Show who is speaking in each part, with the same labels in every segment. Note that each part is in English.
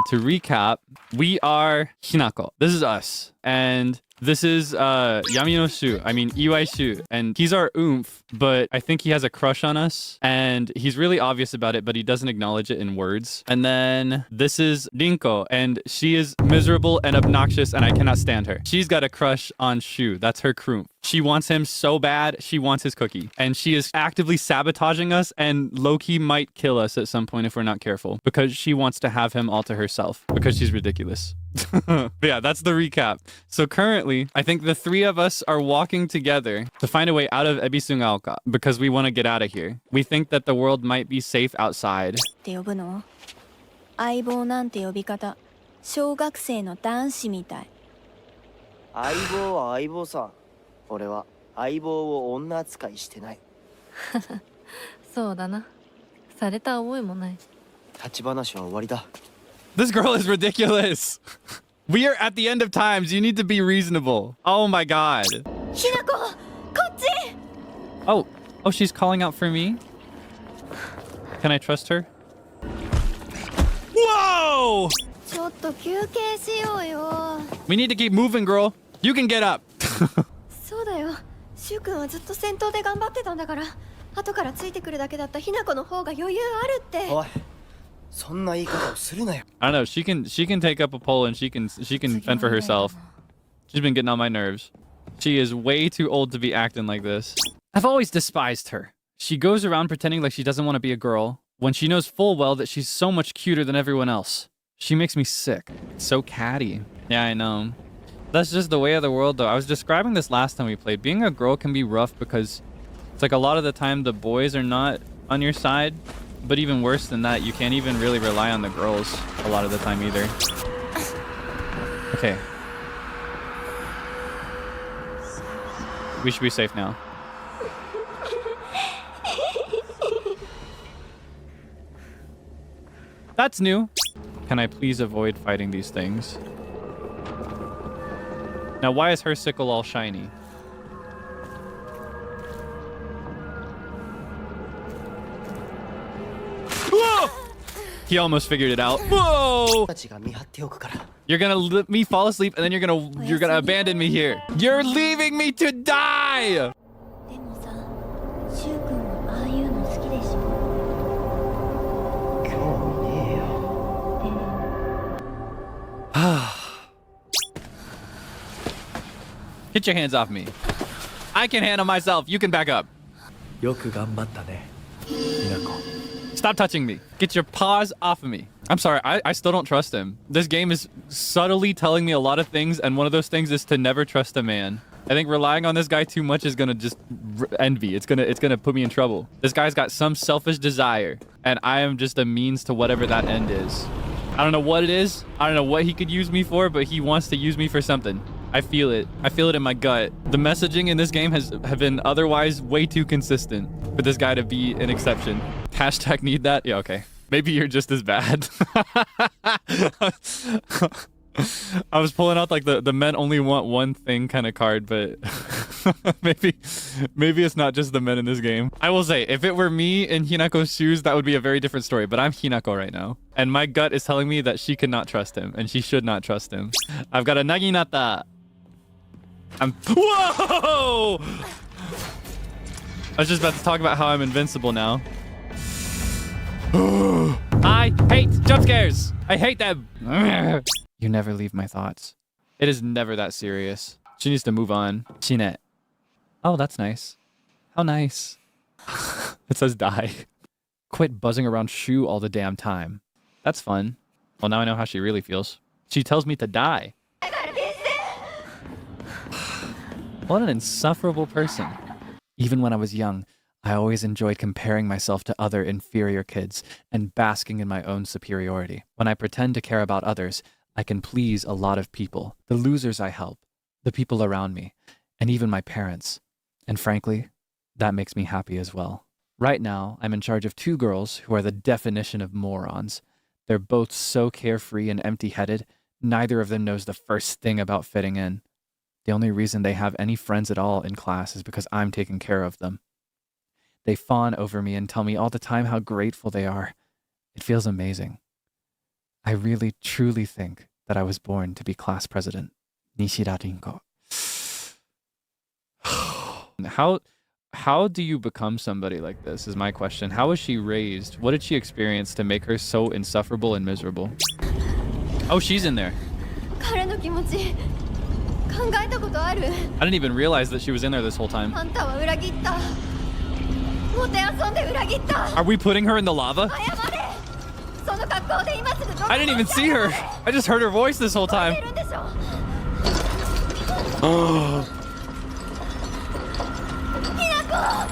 Speaker 1: To recap, we are Hinako. This is us. And this is Yami no Shu. I mean Iwai Shu. And he's our oomph, but I think he has a crush on us. And he's really obvious about it, but he doesn't acknowledge it in words. And then this is Rinko, and she is miserable and obnoxious, and I cannot stand her. She's got a crush on Shu. That's her crew. She wants him so bad, she wants his cookie. And she is actively sabotaging us, and low-key might kill us at some point if we're not careful, because she wants to have him all to herself, because she's ridiculous. But yeah, that's the recap. So currently, I think the three of us are walking together to find a way out of Ebisungaoka because we want to get out of here. We think that the world might be safe outside.
Speaker 2: って呼ぶの？相棒なんて呼び方、小学生の男子みたい。
Speaker 3: 相棒は相棒さ。俺は相棒を女扱いしてない。
Speaker 4: そうだな。された覚えもない。
Speaker 3: 立ち話は終わりだ。
Speaker 1: This girl is ridiculous. We are at the end of times. You need to be reasonable. Oh my god.
Speaker 2: ひなこ、こっち。
Speaker 1: Oh, she's calling out for me? Can I trust her? Whoa!
Speaker 2: ちょっと休憩しようよ。
Speaker 1: We need to keep moving, girl. You can get up.
Speaker 2: そうだよ。シュウ君はずっと戦闘で頑張ってたんだから、後からついてくるだけだったひなこの方が余裕あるって。
Speaker 3: おい、そんな言い方をするなよ。
Speaker 1: I don't know. She can take up a pole and she can fend for herself. She's been getting on my nerves. She is way too old to be acting like this. I've always despised her. She goes around pretending like she doesn't want to be a girl when she knows full well that she's so much cuter than everyone else. She makes me sick. So catty. Yeah, I know. That's just the way of the world, though. I was describing this last time we played. Being a girl can be rough because it's like a lot of the time the boys are not on your side. But even worse than that, you can't even really rely on the girls a lot of the time either. Okay. We should be safe now. That's new. Can I please avoid fighting these things? Now, why is her sickle all shiny? Whoa! He almost figured it out. Whoa! You're gonna let me fall asleep, and then you're gonna abandon me here. You're leaving me to die!
Speaker 2: でもさ、シュウ君もああいうの好きでしょ。
Speaker 3: 興味ねえよ。
Speaker 1: Get your hands off me. I can handle myself. You can back up.
Speaker 3: よく頑張ったね、ひなこ。
Speaker 1: Stop touching me. Get your paws off of me. I'm sorry. I still don't trust him. This game is subtly telling me a lot of things, and one of those things is to never trust a man. I think relying on this guy too much is gonna just end me. It's gonna put me in trouble. This guy's got some selfish desire, and I am just a means to whatever that end is. I don't know what it is. I don't know what he could use me for, but he wants to use me for something. I feel it. I feel it in my gut. The messaging in this game have been otherwise way too consistent for this guy to be an exception. Hashtag need that? Yeah, okay. Maybe you're just as bad. I was pulling out like the men only want one thing kind of card, but maybe it's not just the men in this game. I will say, if it were me in Hinako's shoes, that would be a very different story, but I'm Hinako right now. And my gut is telling me that she cannot trust him, and she should not trust him. I've got a Naginata. Whoa! I was just about to talk about how I'm invincible now. I hate jump scares. I hate them. You never leave my thoughts. It is never that serious. She needs to move on. Chinet. Oh, that's nice. How nice. It says die. Quit buzzing around Shu all the damn time. That's fun. Well, now I know how she really feels. She tells me to die. What an insufferable person. Even when I was young, I always enjoyed comparing myself to other inferior kids and basking in my own superiority. When I pretend to care about others, I can please a lot of people, the losers I help, the people around me, and even my parents. And frankly, that makes me happy as well. Right now, I'm in charge of two girls who are the definition of morons. They're both so carefree and empty-headed, neither of them knows the first thing about fitting in. The only reason they have any friends at all in class is because I'm taking care of them. They fawn over me and tell me all the time how grateful they are. It feels amazing. I really truly think that I was born to be class president. Nishida Rinko. How do you become somebody like this is my question. How was she raised? What did she experience to make her so insufferable and miserable? Oh, she's in there.
Speaker 2: 彼の気持ち考えたことある？
Speaker 1: I didn't even realize that she was in there this whole time.
Speaker 2: あんたは裏切った。もてあそんで裏切った。
Speaker 1: Are we putting her in the lava?
Speaker 2: 謝れ。その格好で今すぐどこ
Speaker 1: I didn't even see her. I just heard her voice this whole time.
Speaker 2: いるんでしょ。
Speaker 1: Oh.
Speaker 2: ひなこ。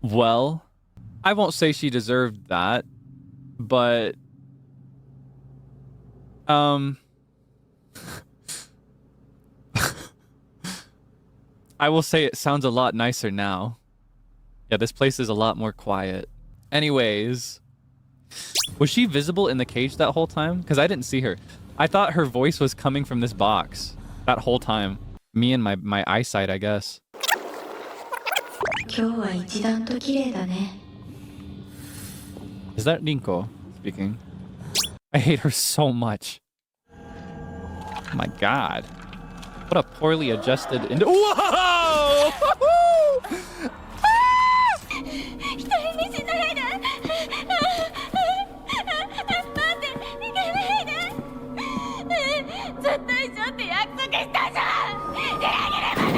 Speaker 1: Well, I won't say she deserved that, but I will say it sounds a lot nicer now. Yeah, this place is a lot more quiet. Anyways, was she visible in the cage that whole time? Because I didn't see her. I thought her voice was coming from this box that whole time. Me and my eyesight, I guess.
Speaker 2: 今日は一段と綺麗だね。
Speaker 1: Is that Rinko speaking? I hate her so much. Oh my god. What a poorly adjusted Whoa!
Speaker 2: 一人にしないで。待って逃げないで。ずっと一緒って約束したじゃん。裏切れ者。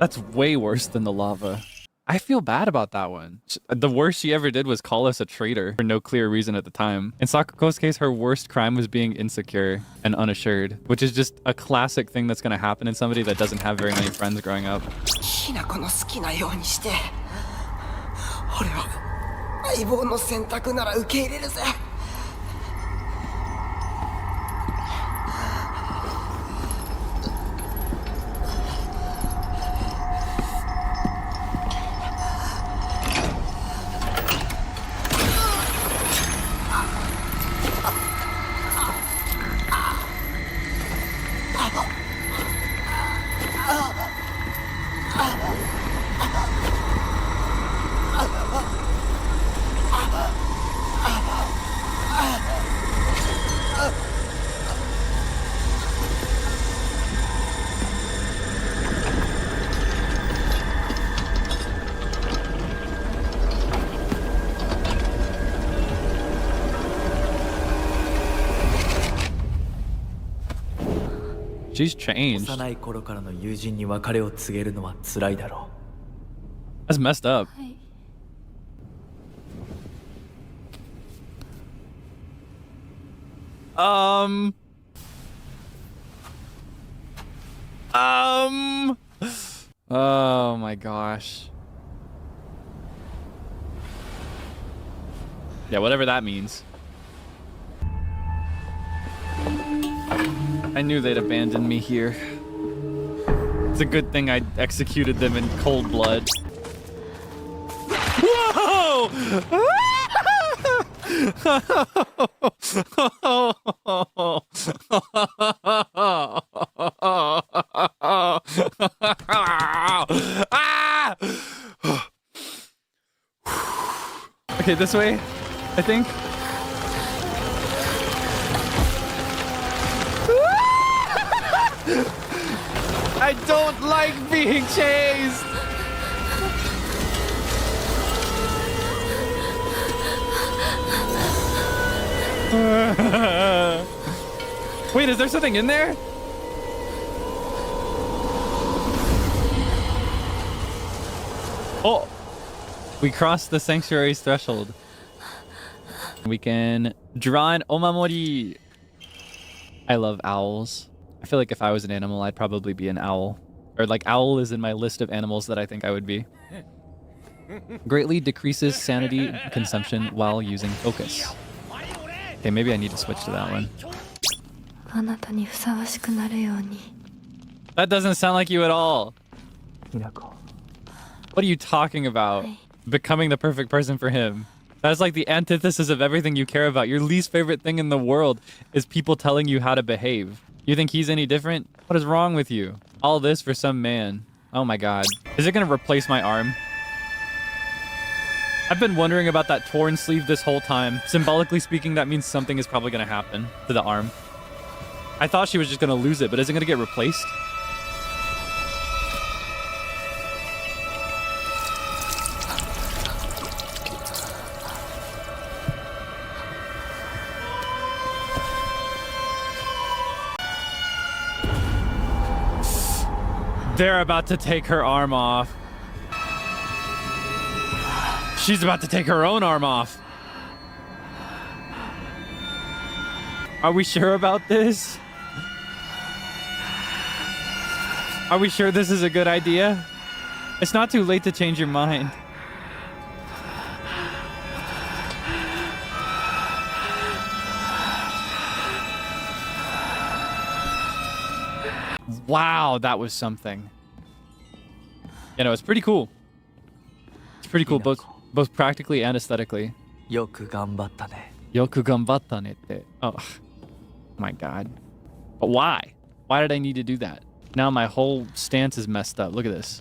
Speaker 1: That's way worse than the lava. I feel bad about that one. The worst she ever did was call us a traitor for no clear reason at the time. In Sakuko's case, her worst crime was being insecure and unassured, which is just a classic thing that's going to happen in somebody that doesn't have very many friends growing up.
Speaker 3: ひなこの好きなようにして俺は相棒の選択なら受け入れるぜ。
Speaker 1: She's changed.
Speaker 5: 幼い頃からの友人に別れを告げるのは辛いだろう。
Speaker 1: That's messed up.
Speaker 2: はい。
Speaker 1: Oh my gosh. Yeah, whatever that means. I knew they'd abandon me here. It's a good thing I executed them in cold blood. Whoa! Okay, this way, I think. I don't like being chased. Wait, is there something in there? Oh. We crossed the sanctuary's threshold. We can draw an omamori. I love owls. I feel like if I was an animal, I'd probably be an owl. Or like owl is in my list of animals that I think I would be. Greatly decreases sanity consumption while using focus. Okay, maybe I need to switch to that one.
Speaker 4: あなたにふさわしくなるように
Speaker 1: That doesn't sound like you at all.
Speaker 5: Hinako.
Speaker 1: What are you talking about? Becoming the perfect person for him. That's like the antithesis of everything you care about. Your least favorite thing in the world is people telling you how to behave. You think he's any different? What is wrong with you? All this for some man. Oh my god. Is it gonna replace my arm? I've been wondering about that torn sleeve this whole time. Symbolically speaking, that means something is probably gonna happen to the arm. I thought she was just gonna lose it, but is it gonna get replaced? They're about to take her arm off. She's about to take her own arm off. Are we sure about this? Are we sure this is a good idea? It's not too late to change your mind. Wow, that was something. You know, it's pretty cool. It's pretty cool, both practically and aesthetically.
Speaker 5: よく頑張ったね。
Speaker 1: Yoku ganbatta ne tte. Oh my god. But why? Why did I need to do that? Now my whole stance is messed up. Look at this.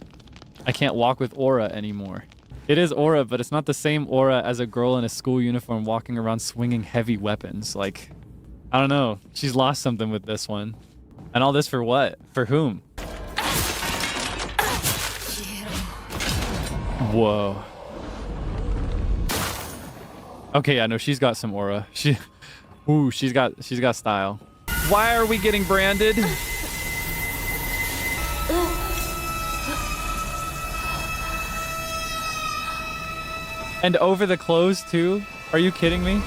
Speaker 1: I can't walk with aura anymore. It is aura, but it's not the same aura as a girl in a school uniform walking around swinging heavy weapons. Like, I don't know. She's lost something with this one. And all this for what? For whom? Whoa. Okay, yeah, no, she's got some aura. She's got style. Why are we getting branded? And over the clothes too? Are you kidding me?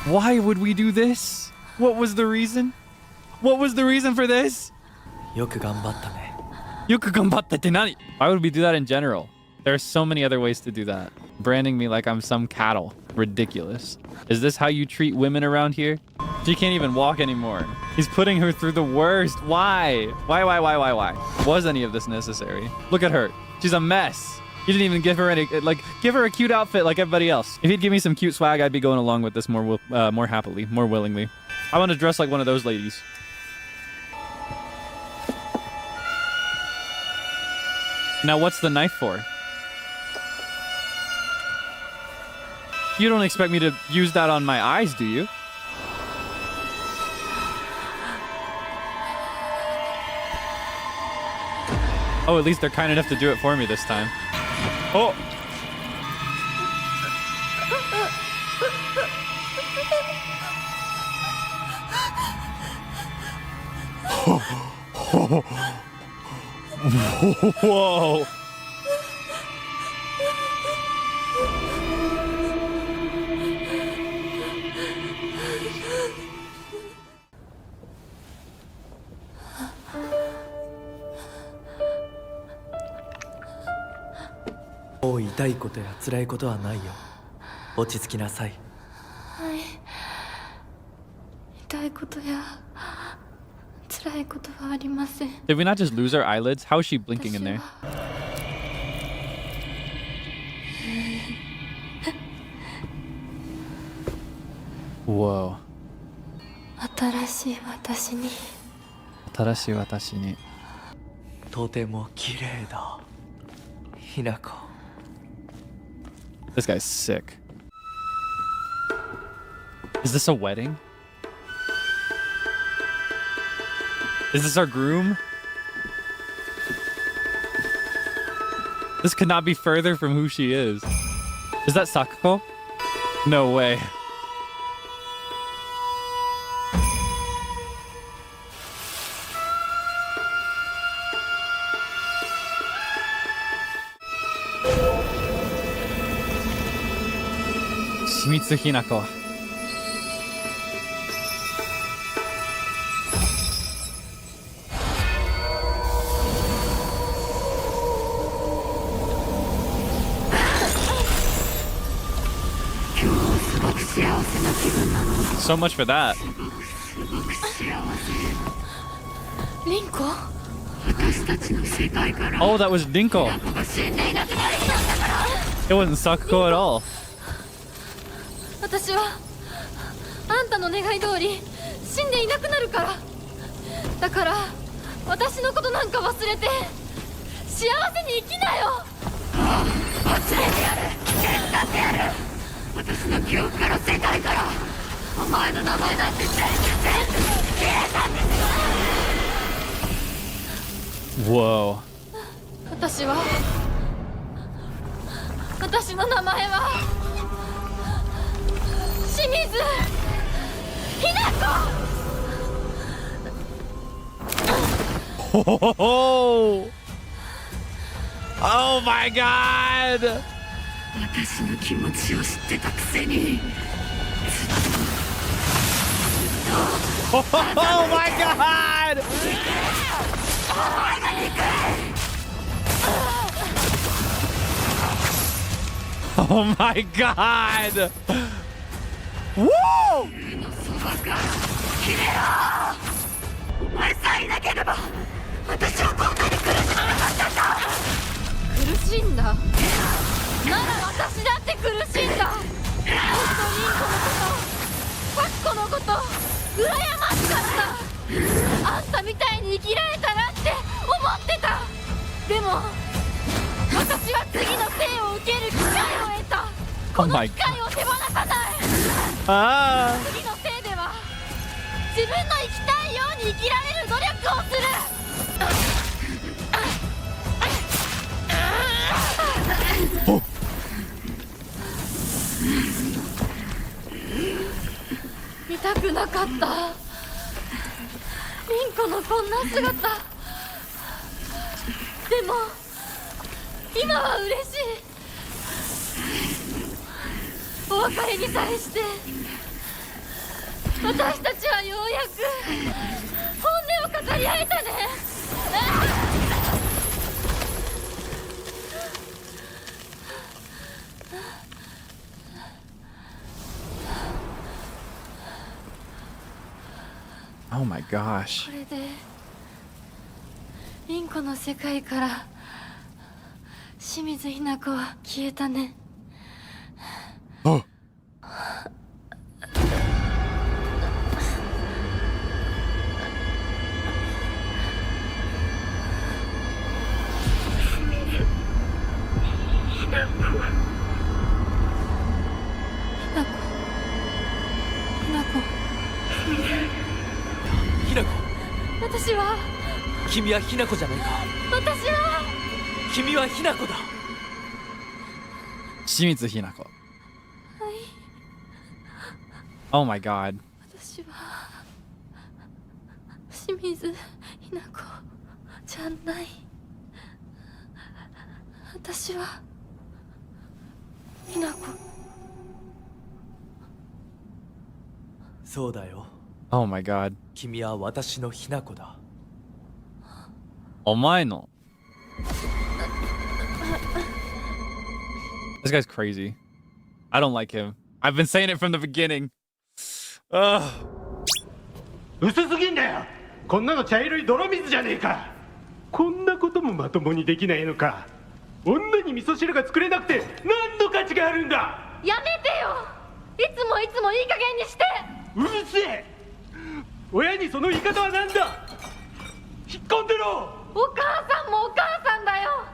Speaker 1: Why would we do this? What was the reason? What was the reason for this?
Speaker 5: よく頑張ったね。
Speaker 1: Yoku ganbatta te nani? Why would we do that in general? There are so many other ways to do that. Branding me like I'm some cattle. Ridiculous. Is this how you treat women around here? She can't even walk anymore. He's putting her through the worst. Why? Why? Was any of this necessary? Look at her. She's a mess. You didn't even give her any, like, give her a cute outfit like everybody else. If he'd give me some cute swag, I'd be going along with this more happily, more willingly. I want to dress like one of those ladies. Now, what's the knife for? You don't expect me to use that on my eyes, do you? Oh, at least they're kind enough to do it for me this time. Oh! Whoa!
Speaker 5: Oh, 痛いことや辛いことはないよ。落ち着きなさい。
Speaker 4: はい痛いことや辛いことはありません
Speaker 1: Did we not just lose our eyelids? How is she blinking in there?
Speaker 4: 新しい私に
Speaker 1: 新しい私に
Speaker 5: とても綺麗だ。ひなこ。
Speaker 1: This guy's sick. Is this a wedding? Is this our groom? This could not be further from who she is. Is that Sakuko? No way. Shimizu Hinako. So much for that.
Speaker 4: リンコ
Speaker 1: Oh, that was Dinko. It wasn't Sakuko at all.
Speaker 4: 私はあんたの願い通り死んでいなくなるから。だから私のことなんか忘れて幸せに生きなよ。忘れてやる。危険だってやる。私の記憶から世界からお前の名前なんて全部消えたんですよ。
Speaker 1: Whoa.
Speaker 4: 私の名前は清水ひな子。
Speaker 1: Oh my god.
Speaker 4: 私の気持ちを知ってたくせに。
Speaker 1: Oh my god. Oh my god. Woo!
Speaker 4: お前さえいなければ私はこんなに苦しまなかったんだ。苦しいんだ。なら私だって苦しいんだ。もっとリンコのこと、サッコのこと羨ましかった。あんたみたいに生きられたらって思ってた。でも私は次の生を受ける機会を得た。この機会を手放さない。
Speaker 1: Ah.
Speaker 4: 次の生では自分の生きたいように生きられる努力をする。見たくなかった。リンコのこんな姿。でも今は嬉しい。お別れにさえして私たちはようやく本音を語り合えたね。
Speaker 1: Oh my gosh.
Speaker 4: これでリンコの世界から清水ひな子は消えたね。
Speaker 1: Oh.
Speaker 5: ひなこ、
Speaker 4: 私は
Speaker 5: 君はひなこじゃないか。
Speaker 4: 私は
Speaker 5: 君はひなこだ。
Speaker 1: Shimizu Hinako. Oh my god.
Speaker 4: 私は清水ひな子じゃない。私はひな子。
Speaker 5: そうだよ。
Speaker 1: Oh my god.
Speaker 5: 君は私のひなこだ。
Speaker 1: Omae. This guy's crazy. I don't like him. I've been saying it from the beginning. Ugh.
Speaker 6: 薄すぎんだよ。こんなの茶色い泥水じゃねえか。こんなこともまともにできないのか。女に味噌汁が作れなくて何の価値があるんだ。
Speaker 4: やめてよ。いつもいつもいい加減にして。
Speaker 6: うるせえ。親にその言い方はなんだ。引っ込んでろ。
Speaker 4: お母さんもお母さんだよ。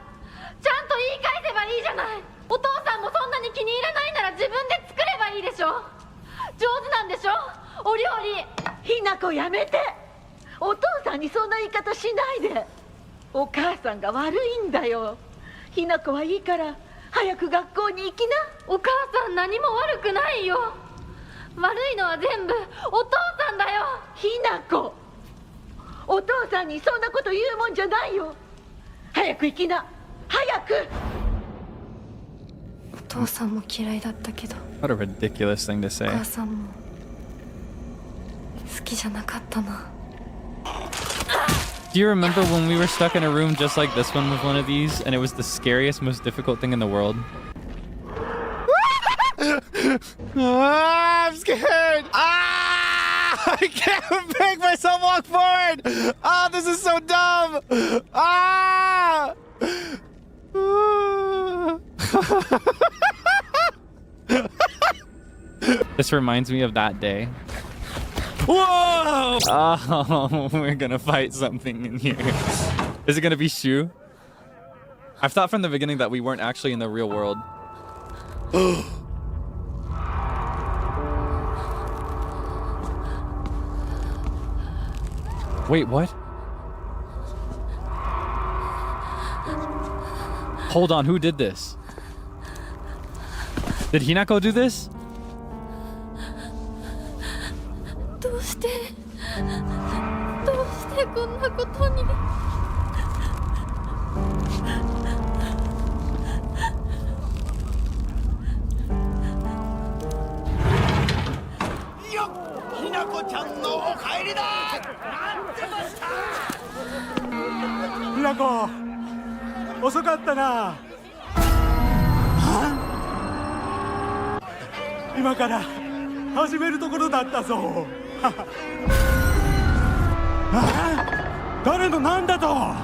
Speaker 4: ちゃんと言い返せばいいじゃない。お父さんもそんなに気に入らないなら自分で作ればいいでしょ。上手なんでしょお料理。
Speaker 7: ひなこやめて。お父さんにそんな言い方しないで。お母さんが悪いんだよ。ひなこはいいから早く学校に行きな。
Speaker 4: お母さん何も悪くないよ。悪いのは全部お父さんだよ。
Speaker 7: ひなこ、お父さんにそんなこと言うもんじゃないよ。早く行きな、早く。
Speaker 2: 父さんも嫌いだったけど
Speaker 1: What a ridiculous thing to
Speaker 2: お
Speaker 1: say.
Speaker 2: 母さんも好きじゃなかったな
Speaker 1: Do you remember when we were stuck in a room just like this one with one of these, and it was the scariest, most difficult thing in the world? I'm scared. I can't make myself walk forward. Oh, this is so dumb. This reminds me of that day. Whoa! Oh, we're gonna fight something in here. Is it gonna be Shu? I've thought from the beginning that we weren't actually in the real world. Wait, what? Hold on, who did this? Did Hinako do this?
Speaker 4: どうしてこんなことに
Speaker 3: ひなこちゃんのお帰りだ。待ってました。
Speaker 6: ひなこ遅かったな。今から始めるところだったぞ。誰のなんだと。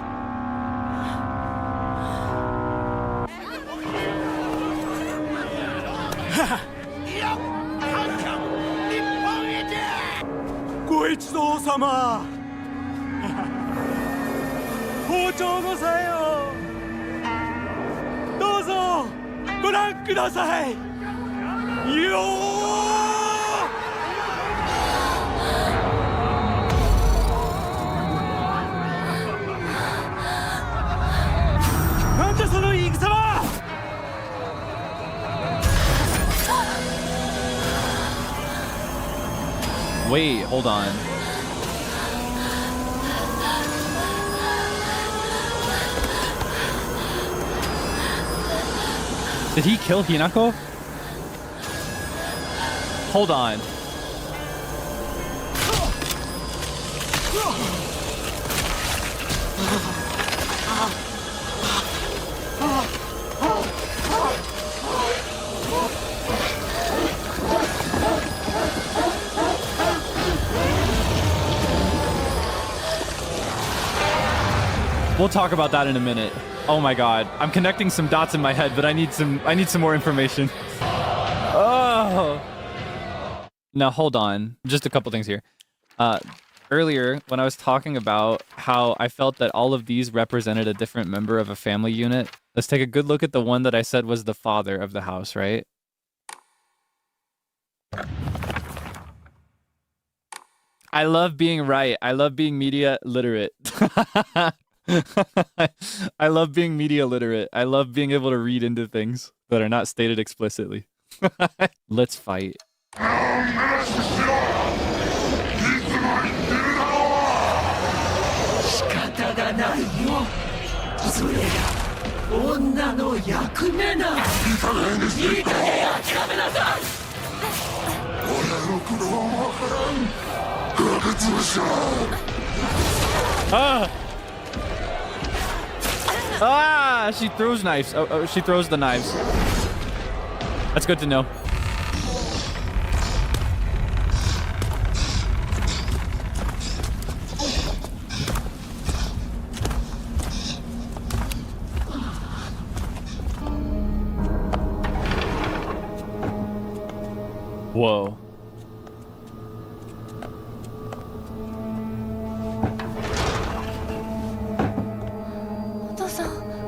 Speaker 6: ご一同様。包丁のさよ。どうぞご覧ください。よー。なんだその言い草は。
Speaker 1: Wait, hold on. Did he kill Hinako? Hold on. We'll talk about that in a minute. Oh my god. I'm connecting some dots in my head, but I need some more information. Oh. Now hold on. Just a couple things here. Earlier, when I was talking about how I felt that all of these represented a different member of a family unit, let's take a good look at the one that I said was the father of the house, right? I love being right. I love being media literate. I love being media literate. I love being able to read into things that are not stated explicitly. Let's fight.
Speaker 3: 仕方がないよ。それが女の役目な。いい加減諦めなさい。俺の苦労もわからん。崖潰しだ。
Speaker 1: Ah, she throws knives. Oh, she throws the knives. That's good to know. Whoa.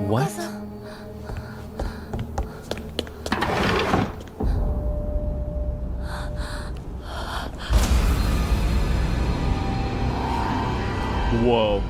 Speaker 1: What? Whoa.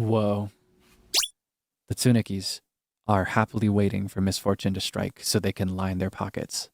Speaker 1: Whoa. The Tsunikis are happily waiting for misfortune to strike so they can line their pockets.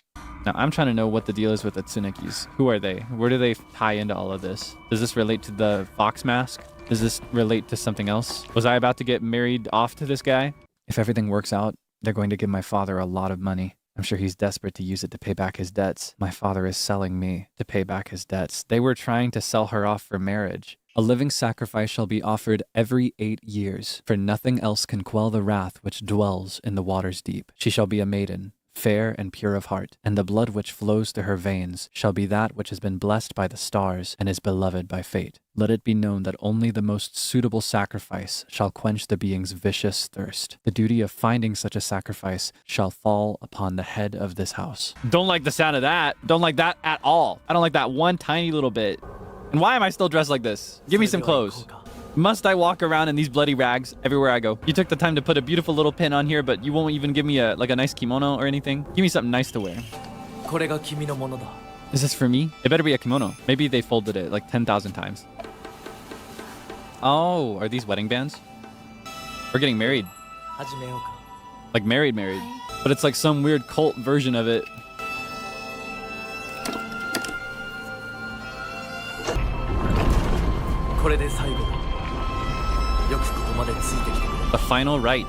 Speaker 1: Now, I'm trying to know what the deal is with the Tsunikis. Who are they? Where do they tie into all of this? Does this relate to the fox mask? Does this relate to something else? Was I about to get married off to this guy? If everything works out, they're going to give my father a lot of money. I'm sure he's desperate to use it to pay back his debts. My father is selling me to pay back his debts. They were trying to sell her off for marriage. A living sacrifice shall be offered every 8 years, for nothing else can quell the wrath which dwells in the waters deep. She shall be a maiden, fair and pure of heart, and the blood which flows through her veins shall be that which has been blessed by the stars and is beloved by fate. Let it be known that only the most suitable sacrifice shall quench the being's vicious thirst. The duty of finding such a sacrifice shall fall upon the head of this house. Don't like the sound of that. Don't like that at all. I don't like that one tiny little bit. And why am I still dressed like this? Give me some clothes. Must I walk around in these bloody rags everywhere I go? You took the time to put a beautiful little pin on here, but you won't even give me a nice kimono or anything? Give me something nice to wear. Is this for me? It better be a kimono. Maybe they folded it like 10,000 times. Oh, are these wedding bands? We're getting married. Like married. But it's like some weird cult version of it. The final rite.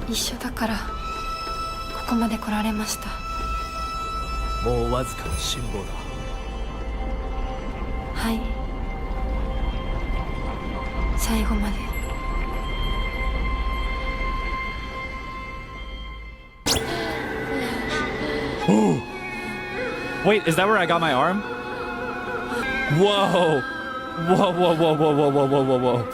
Speaker 4: 一緒だからここまで来られました。
Speaker 5: もうわずかな辛抱だ。
Speaker 4: はい。最後まで。
Speaker 1: Wait, is that where I got my arm? Whoa! Whoa, whoa, whoa, whoa, whoa, whoa, whoa, whoa, whoa.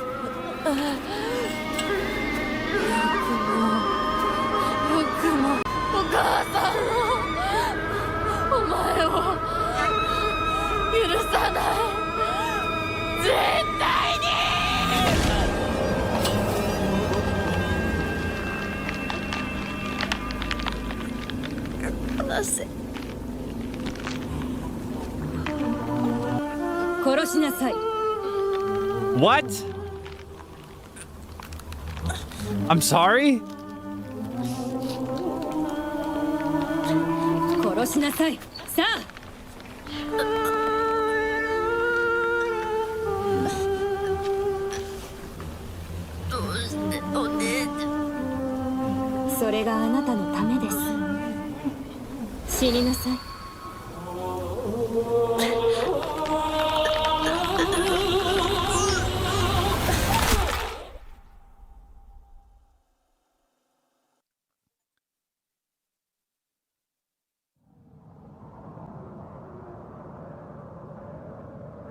Speaker 4: お母さんをお前を許さない絶対に
Speaker 2: 離せ
Speaker 4: 殺しなさい
Speaker 1: What? I'm sorry?
Speaker 4: 殺しなさいさあ
Speaker 2: どうしてお姉ちゃん
Speaker 4: それがあなたのためです死になさい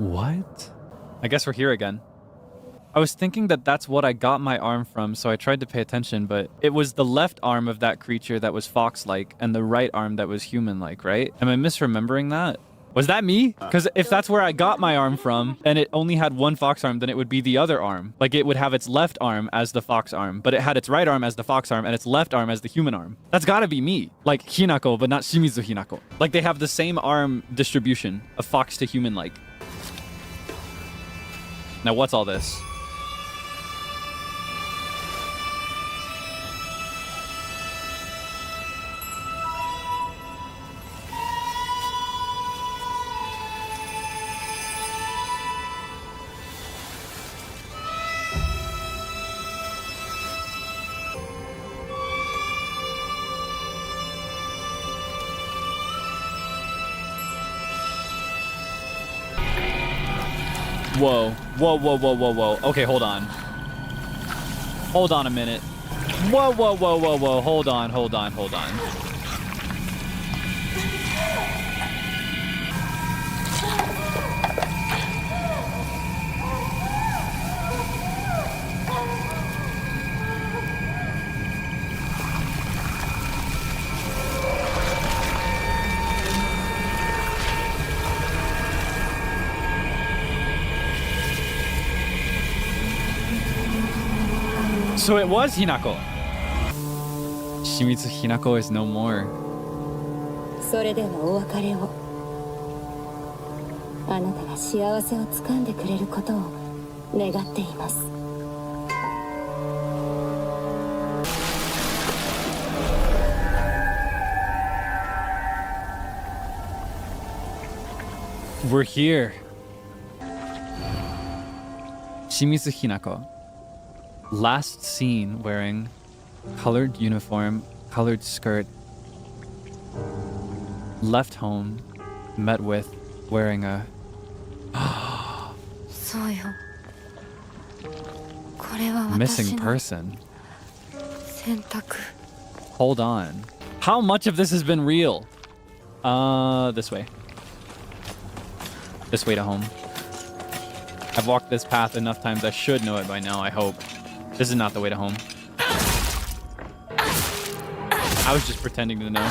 Speaker 1: What? I guess we're here again. I was thinking that that's what I got my arm from, so I tried to pay attention, but it was the left arm of that creature that was fox-like and the right arm that was human-like, right? Am I misremembering that? Was that me? Because if that's where I got my arm from, and it only had one fox arm, then it would be the other arm. Like, it would have its left arm as the fox arm, but it had its right arm as the fox arm, and its left arm as the human arm. That's gotta be me. Like Hinako, but not Shimizu Hinako. Like, they have the same arm distribution of fox to human-like. Now, what's all this? Whoa. Whoa, whoa, whoa, whoa, whoa. Okay, hold on. Hold on a minute. Whoa, whoa, whoa, whoa, whoa. Hold on, hold on, hold on. So it was Hinako. Shimizu Hinako is no more.
Speaker 4: それではお別れをあなたが幸せをつかんでくれることを
Speaker 8: 願っています。
Speaker 1: We're here. Shimizu Hinako. Last seen wearing colored uniform, colored skirt. Left home, met with wearing a...
Speaker 4: そうよ。これは
Speaker 1: missing
Speaker 4: 私の
Speaker 1: person.
Speaker 4: 選択。
Speaker 1: Hold on. How much of this has been real? This way. This way to home. I've walked this path enough times. I should know it by now, I hope. This is not the way to home. I was just pretending to know.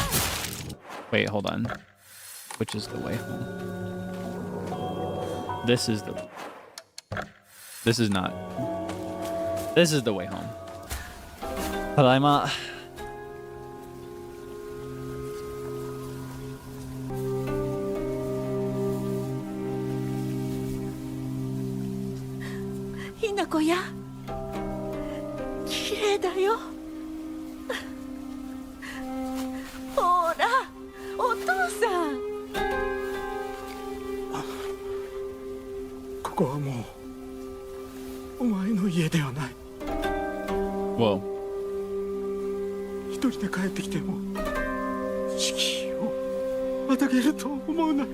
Speaker 1: Wait, hold on. Which is the way home? This is the... This is not. This is the way home. Tadaima.
Speaker 7: Hinakoや、綺麗だよ。ほら、お父さん。
Speaker 6: ここはもうお前の家ではない。
Speaker 1: Whoa.
Speaker 6: 一人で帰ってきても敷居をまたげると思うな。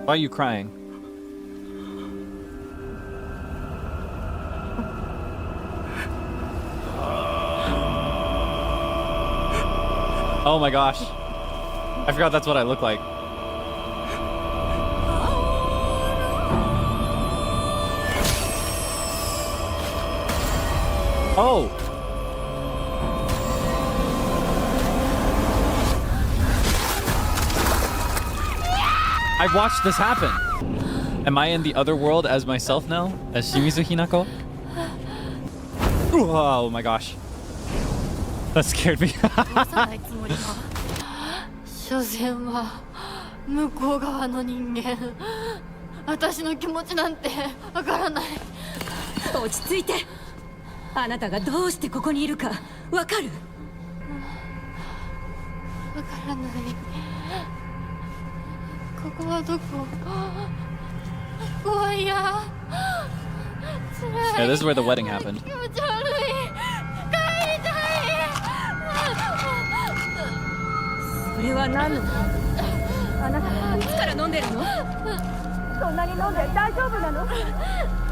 Speaker 1: Why are you crying? Oh my gosh. I forgot that's what I look like. Oh! I've watched this happen. Am I in the other world as myself now? As Shimizu Hinako? Oh my gosh. That scared me.
Speaker 4: 殺さないつもりか。所詮は向こう側の人間。私の気持ちなんてわからない。
Speaker 8: 落ち着いて。あなたがどうしてここにいるかわかる？
Speaker 4: わからない。ここはどこ？ここは嫌。辛い。
Speaker 1: Yeah, this is where the wedding happened.
Speaker 4: 気持ち悪い。帰りたい。
Speaker 8: それは何なの？あなたいつから飲んでるの？そんなに飲んで大丈夫なの？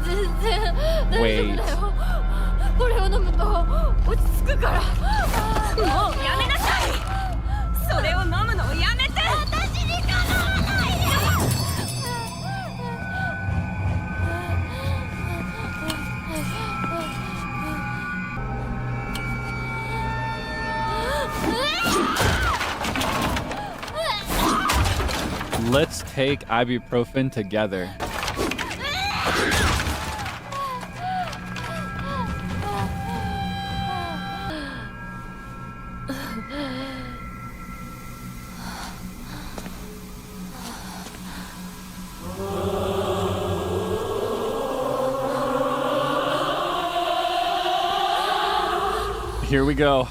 Speaker 4: 全然大丈夫だよ。これを飲むと落ち着くから。
Speaker 8: もうやめなさい。それを飲むのをやめて。
Speaker 4: 私にかなわないで。
Speaker 1: Let's take ibuprofen together. Here we go.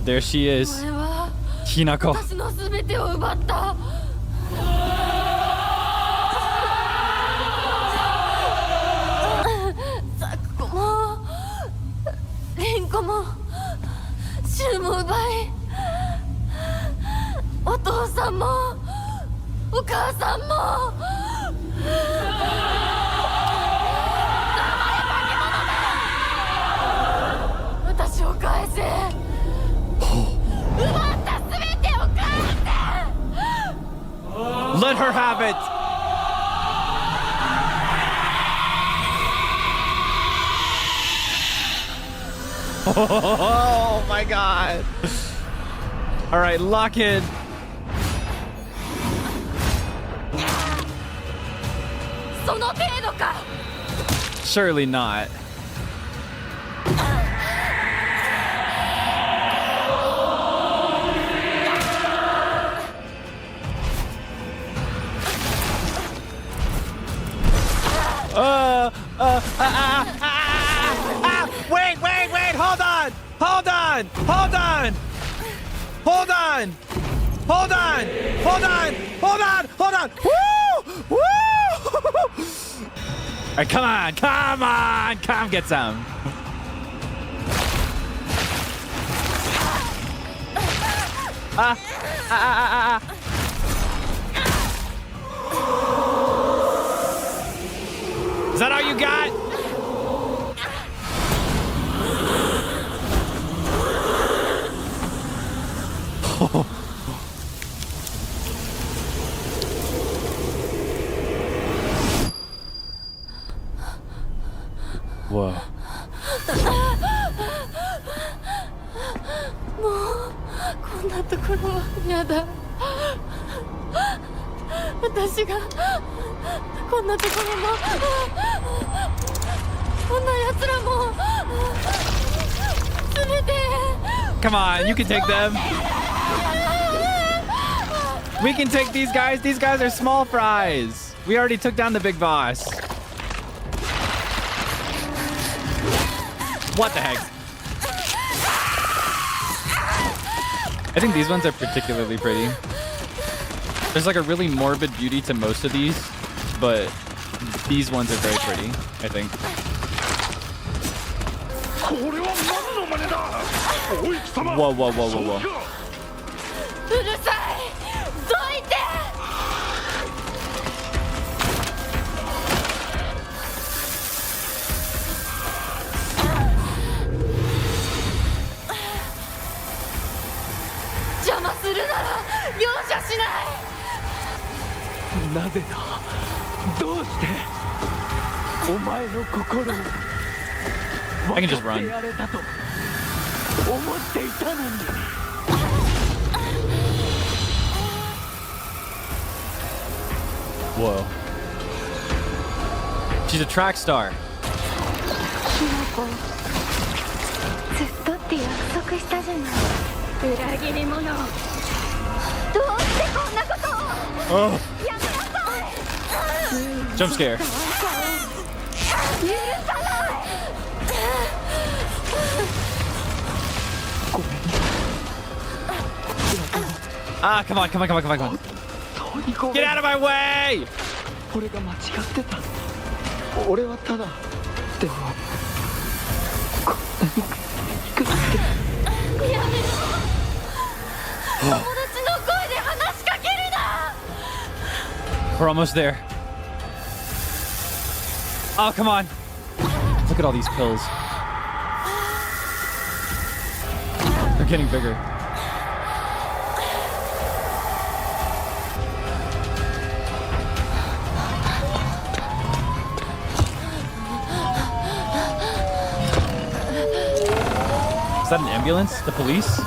Speaker 1: There she is.
Speaker 4: これは
Speaker 1: Hinako.
Speaker 4: 私のすべてを奪った。ザクコもレンコもシュウも奪い、お父さんもお母さんも。私を返せ。奪ったすべてを返せ。
Speaker 1: Let her have it. Oh my god. All right, lock in. Surely not.
Speaker 9: Wait, hold on! Woo!
Speaker 1: All right, come get some. Is that all you got? Whoa.
Speaker 4: もうこんなところはやだ。私がこんなところもこんな奴らも全て。
Speaker 1: Come on, you can take them. We can take these guys. These guys are small fries. We already took down the big boss. What the heck? I think these ones are particularly pretty. There's like a really morbid beauty to most of these, but these ones are very pretty, I think. Whoa, whoa, whoa, whoa, whoa.
Speaker 4: うるさい。どいて。 邪魔するなら容赦しない。
Speaker 3: なぜだ、どうしてお前の心を
Speaker 1: I can just run.
Speaker 3: やれたと思っていたのに。
Speaker 1: Whoa. She's a track star.
Speaker 2: ひなこ、ずっとって約束したじゃない。裏切り者。どうしてこんなことを。
Speaker 1: Oh.
Speaker 2: やめなさい。
Speaker 1: Jump scare.
Speaker 2: 許さない。
Speaker 1: Ah, come on, come on, come on, come on, come on. Get out of my way!
Speaker 3: 俺が間違ってた。俺はただでもこんなに憎くて。
Speaker 4: やめろ。友達の声で話しかけるな。
Speaker 1: We're almost there. Oh, come on. Look at all these pills. They're getting bigger. Is that an ambulance? The police?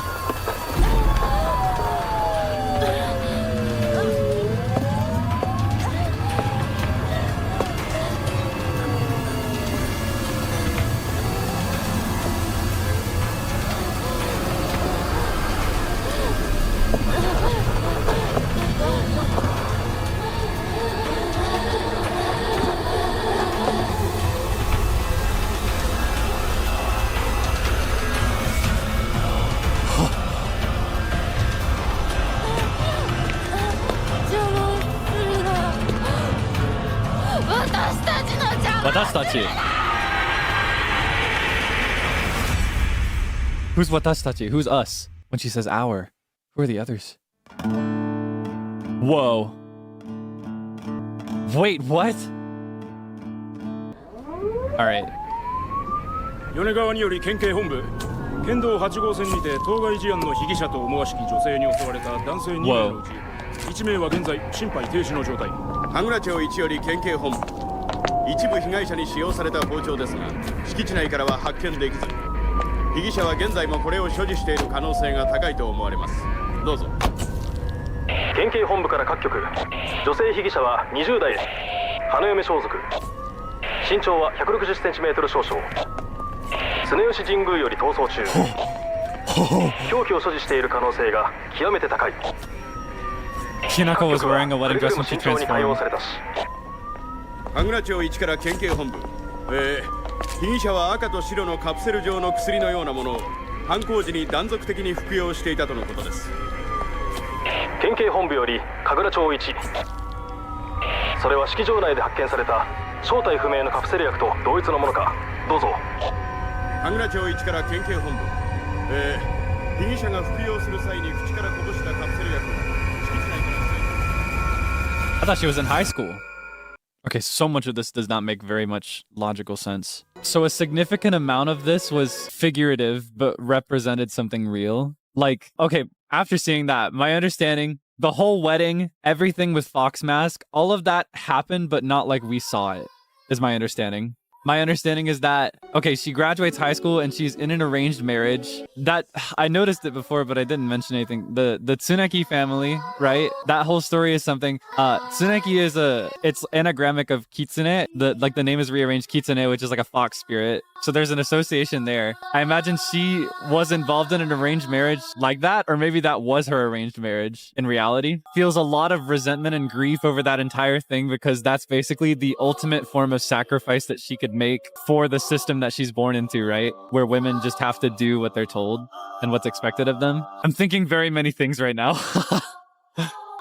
Speaker 1: Watashi. Who's watashi? Who's us? When she says our, who are the others? Whoa. Wait, what? All right.
Speaker 10: 米川により県警本部県道8号線にて当該事案の被疑者と思わしき女性に襲われた男性2名のうち1名は現在心肺停止の状態。
Speaker 11: 羽倉町1より県警本部。一部被害者に使用された包丁ですが敷地内からは発見できず被疑者は現在もこれを所持している可能性が高いと思われます。どうぞ。
Speaker 12: 県警本部から各局女性被疑者は20代です。花嫁装束身長は 160cm 少々常吉神宮より逃走中凶器を所持している可能性が極めて高い。
Speaker 1: Hinako was wearing a wedding dress when she transformed.
Speaker 11: 神楽町一から県警本部。被疑者は赤と白のカプセル状の薬のようなものを犯行時に断続的に服用していたとのことです。
Speaker 12: 県警本部より神楽町1。それは式場内で発見された正体不明のカプセル薬と同一のものか。どうぞ。
Speaker 11: 神楽町1から県警本部。被疑者が服用する際に口からこぼしたカプセル薬を敷地内から
Speaker 1: I thought she was in high school. Okay, so much of this does not make very much logical sense. So a significant amount of this was figurative, but represented something real. Like, okay, after seeing that, my understanding, the whole wedding, everything with Fox Mask, all of that happened, but not like we saw it, is my understanding. My understanding is that, okay, she graduates high school and she's in an arranged marriage. That, I noticed it before, but I didn't mention anything. The Tsuneki family, right? That whole story is something, Tsuneki is it's anagrammic of Kitsune. The name is rearranged Kitsune, which is like a fox spirit. So there's an association there. I imagine she was involved in an arranged marriage like that, or maybe that was her arranged marriage in reality. Feels a lot of resentment and grief over that entire thing because that's basically the ultimate form of sacrifice that she could make for the system that she's born into, right? Where women just have to do what they're told and what's expected of them. I'm thinking very many things right now.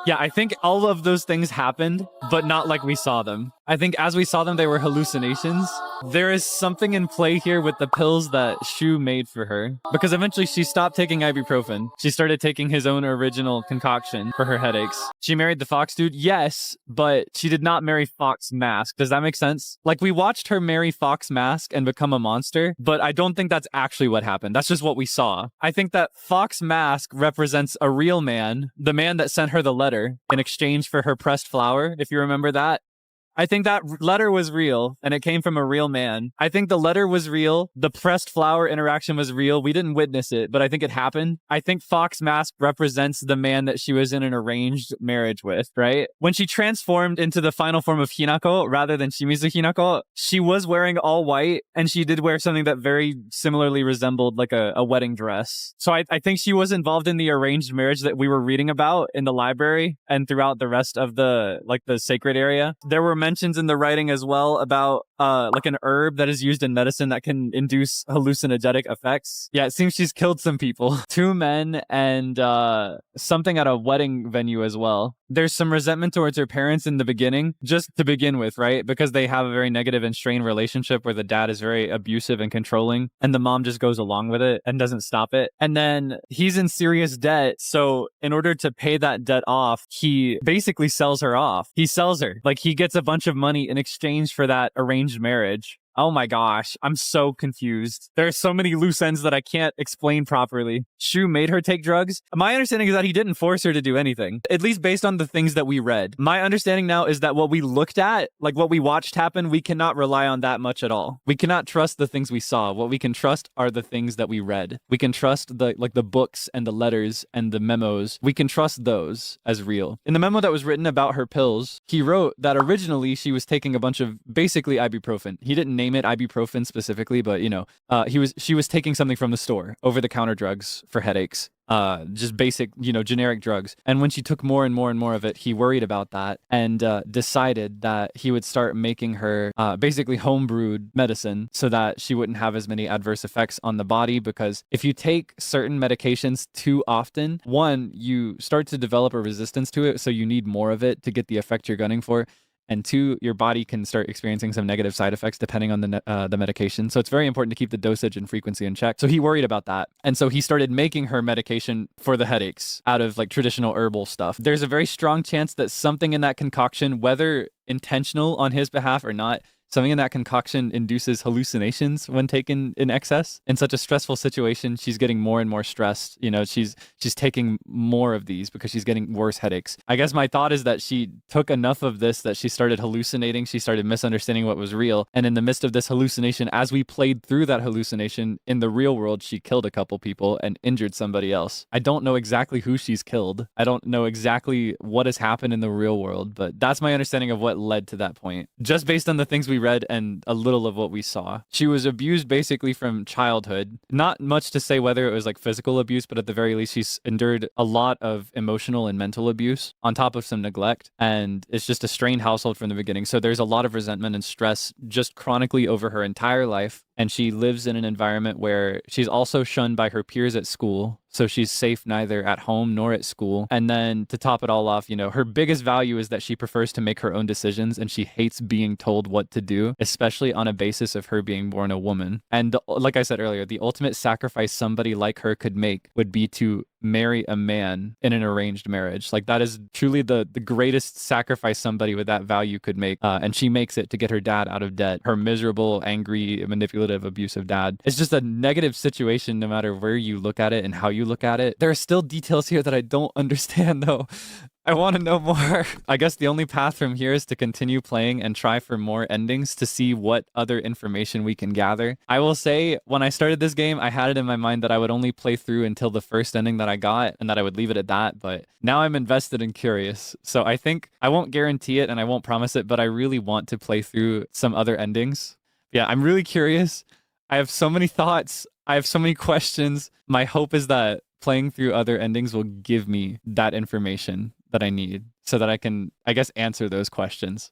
Speaker 1: Yeah, I think all of those things happened, but not like we saw them. I think as we saw them, they were hallucinations. There is something in play here with the pills that Shu made for her. Because eventually she stopped taking ibuprofen. She started taking his own original concoction for her headaches. She married the Fox dude, yes, but she did not marry Fox Mask. Does that make sense? Like, we watched her marry Fox Mask and become a monster, but I don't think that's actually what happened. That's just what we saw. I think that Fox Mask represents a real man, the man that sent her the letter in exchange for her pressed flower, if you remember that. I think that letter was real, and it came from a real man. I think the letter was real. The pressed flower interaction was real. We didn't witness it, but I think it happened. I think Fox Mask represents the man that she was in an arranged marriage with, right? When she transformed into the final form of Hinako, rather than Shimizu Hinako, she was wearing all white, and she did wear something that very similarly resembled like a wedding dress. So I think she was involved in the arranged marriage that we were reading about in the library and throughout the rest of the sacred area. There were mentions in the writing as well about like an herb that is used in medicine that can induce hallucinogenic effects. Yeah, it seems she's killed some people. 2 men and something at a wedding venue as well. There's some resentment towards her parents in the beginning, just to begin with, right? Because they have a very negative and strained relationship where the dad is very abusive and controlling, and the mom just goes along with it and doesn't stop it. And then he's in serious debt, so in order to pay that debt off, he basically sells her off. He sells her. Like, he gets a bunch of money in exchange for that arranged marriage. Oh my gosh, I'm so confused. There are so many loose ends that I can't explain properly. Shu made her take drugs. My understanding is that he didn't force her to do anything, at least based on the things that we read. My understanding now is that what we looked at, like what we watched happen, we cannot rely on that much at all. We cannot trust the things we saw. What we can trust are the things that we read. We can trust the books and the letters and the memos. We can trust those as real. In the memo that was written about her pills, he wrote that originally she was taking a bunch of basically ibuprofen. He didn't name it ibuprofen specifically, but she was taking something from the store, over-the-counter drugs for headaches. Just basic, generic drugs. And when she took more and more and more of it, he worried about that and decided that he would start making her basically homebrewed medicine so that she wouldn't have as many adverse effects on the body. Because if you take certain medications too often, one, you start to develop a resistance to it, so you need more of it to get the effect you're gunning for. And 2, your body can start experiencing some negative side effects depending on the medication. So it's very important to keep the dosage and frequency in check. So he worried about that. And so he started making her medication for the headaches out of like traditional herbal stuff. There's a very strong chance that something in that concoction, whether intentional on his behalf or not, something in that concoction induces hallucinations when taken in excess. In such a stressful situation, she's getting more and more stressed. She's taking more of these because she's getting worse headaches. I guess my thought is that she took enough of this that she started hallucinating. She started misunderstanding what was real. And in the midst of this hallucination, as we played through that hallucination in the real world, she killed a couple people and injured somebody else. I don't know exactly who she's killed. I don't know exactly what has happened in the real world, but that's my understanding of what led to that point. Just based on the things we read and a little of what we saw. She was abused basically from childhood. Not much to say whether it was like physical abuse, but at the very least, she's endured a lot of emotional and mental abuse on top of some neglect. And it's just a strained household from the beginning. So there's a lot of resentment and stress just chronically over her entire life. And she lives in an environment where she's also shunned by her peers at school. So she's safe neither at home nor at school. And then to top it all off, you know, her biggest value is that she prefers to make her own decisions and she hates being told what to do, especially on a basis of her being born a woman. And like I said earlier, the ultimate sacrifice somebody like her could make would be to marry a man in an arranged marriage. Like that is truly the greatest sacrifice somebody with that value could make. And she makes it to get her dad out of debt. Her miserable, angry, manipulative, abusive dad. It's just a negative situation no matter where you look at it and how you look at it. There are still details here that I don't understand though. I want to know more. I guess the only path from here is to continue playing and try for more endings to see what other information we can gather. I will say, when I started this game, I had it in my mind that I would only play through until the first ending that I got and that I would leave it at that. But now I'm invested and curious. So I think I won't guarantee it and I won't promise it, but I really want to play through some other endings. Yeah, I'm really curious. I have so many thoughts. I have so many questions. My hope is that playing through other endings will give me that information that I need so that I can, I guess, answer those questions.